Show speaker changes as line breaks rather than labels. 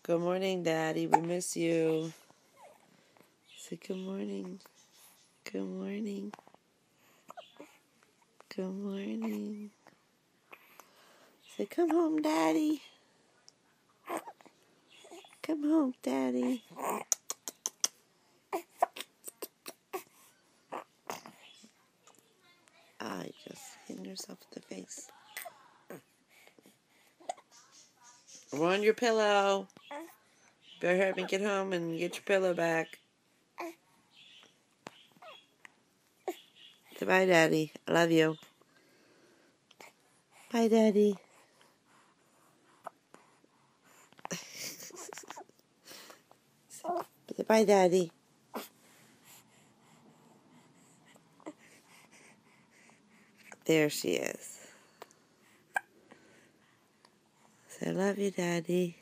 Good morning, Daddy. We miss you. Say good morning. Good morning. Good morning. Say, come home, Daddy. Come home, Daddy. You just hitting yourself in the face. We're on your pillow. Better hurry up and get home and get your pillow back. Say bye, Daddy. I love you. Bye, Daddy. Say bye, Daddy. There she is. Say I love you, Daddy.